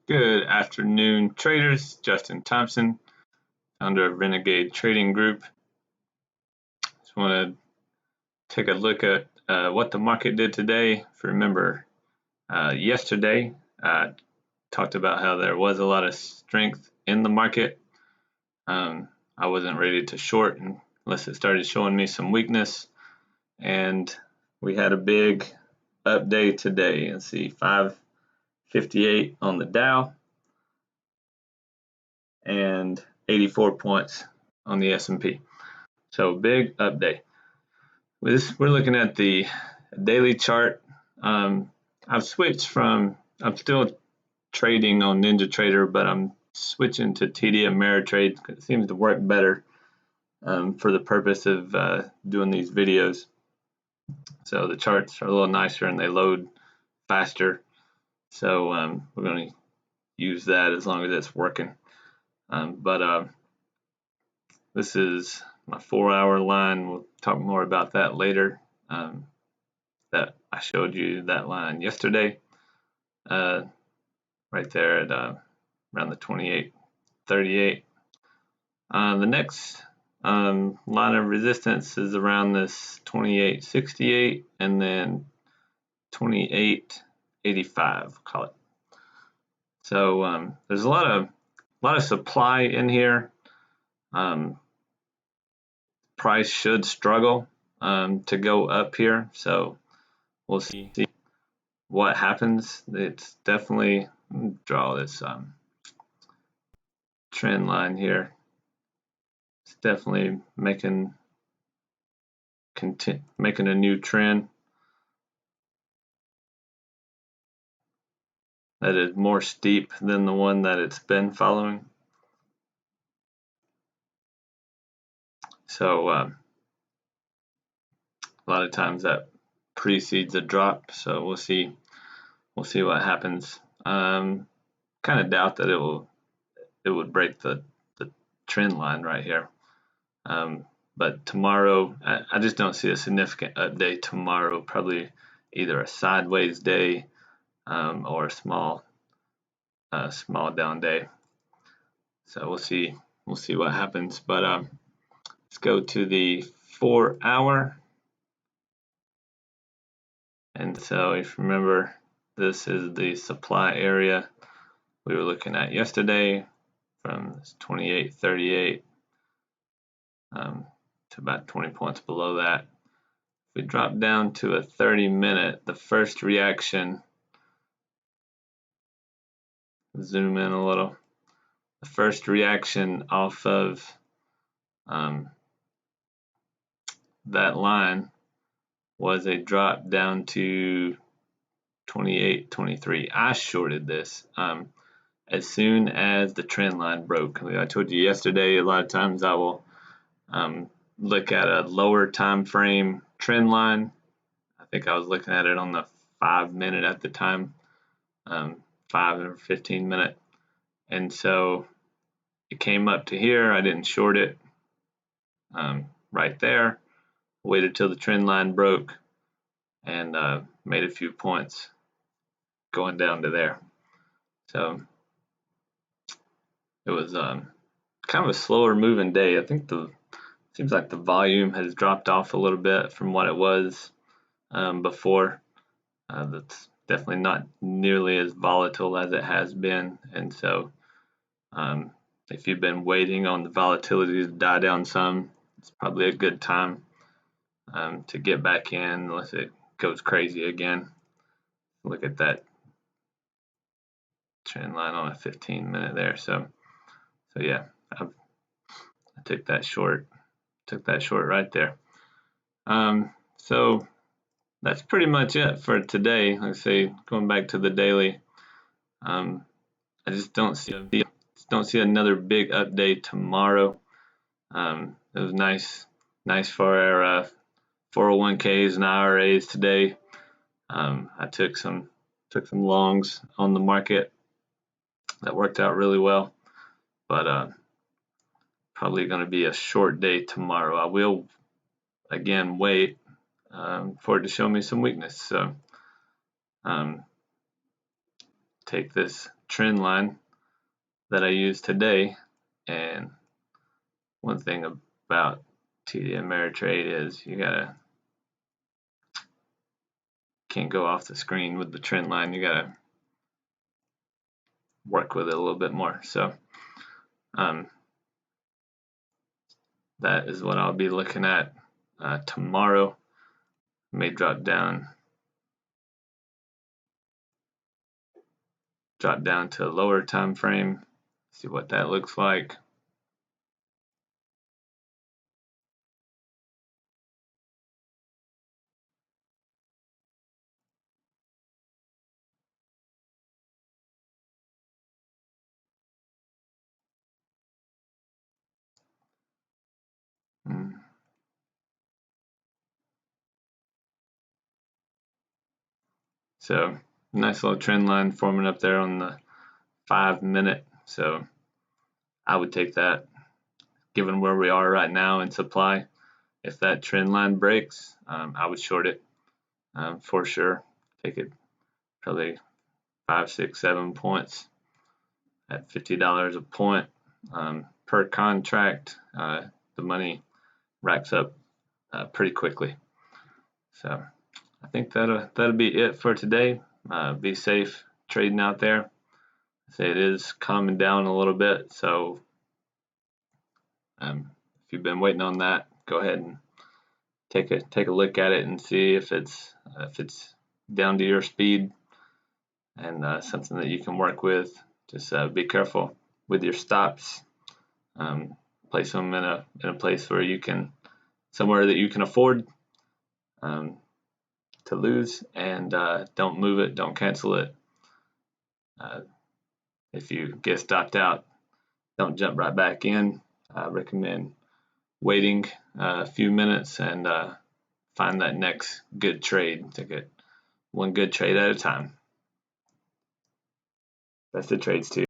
Good afternoon, traders. Justin Thompson, founder of Renegade Trading Group. Just want to take a look at what the market did today. If you remember, yesterday I talked about how there was a lot of strength in the market. I wasn't ready to short unless it started showing me some weakness, and we had a big update today. Let's see, 558 on the Dow and 84 points on the S&P. So big update. We're looking at the daily chart. I've switched from, I'm still trading on NinjaTrader, but I'm switching to TD Ameritrade because it seems to work better for the purpose of doing these videos. So the charts are a little nicer and they load faster. So we're going to use that as long as it's working. This is my 4-hour line. We'll talk more about that later. That I showed you that line yesterday, right there at around the 28.38. The next line of resistance is around this 28.68 and then 28.85, call it. So there's a lot of supply in here. Price should struggle to go up here, so we'll see what happens. It's definitely, let me draw this trend line here. It's definitely making a new trend that is more steep than the one that it's been following. So a lot of times that precedes a drop, so we'll see what happens. Kind of doubt that it would break the trend line right here. But tomorrow, I just don't see a significant update tomorrow. Probably either a sideways day or a small down day. So we'll see what happens. But let's go to the 4-hour. And so if you remember, this is the supply area we were looking at yesterday from 28.38 to about 20 points below that. If we drop down to a 30-minute, the first reaction, zoom in a little, the first reaction off of that line was a drop down to 28.23. I shorted this as soon as the trend line broke. I told you yesterday, a lot of times I will look at a lower time frame trend line. I think I was looking at it on the 5-minute at the time, 5 or 15-minute, and so it came up to here. I didn't short it right there. Waited till the trend line broke and made a few points going down to there. So it was kind of a slower moving day. I think seems like the volume has dropped off a little bit from what it was before. That's definitely not nearly as volatile as it has been, and so if you've been waiting on the volatility to die down some, it's probably a good time to get back in unless it goes crazy again. Look at that trend line on a 15-minute there. So yeah, I took that short right there. So that's pretty much it for today. Like I say, going back to the daily, I just don't see another big update tomorrow. It was nice for our 401ks and IRAs today. I took some longs on the market that worked out really well, but probably going to be a short day tomorrow. I will again wait for it to show me some weakness. So take this trend line that I used today. And one thing about TD Ameritrade is you can't go off the screen with the trend line. You gotta work with it a little bit more. So that is what I'll be looking at tomorrow. May drop down to a lower time frame. See what that looks like. So nice little trend line forming up there on the 5-minute. So I would take that, given where we are right now in supply. If that trend line breaks, I would short it for sure. Take it probably 5, 6, 7 points at $50 a point per contract. The money racks up pretty quickly. So I think that'll be it for today. Be safe trading out there. Say it is calming down a little bit, so if you've been waiting on that, go ahead and take a look at it and see if it's down to your speed and something that you can work with. Just be careful with your stops. Place them in a place where somewhere that you can afford to lose, and don't move it, don't cancel it. If you get stopped out, don't jump right back in. I recommend waiting a few minutes and find that next good trade. Take it one good trade at a time. Best of trades to you.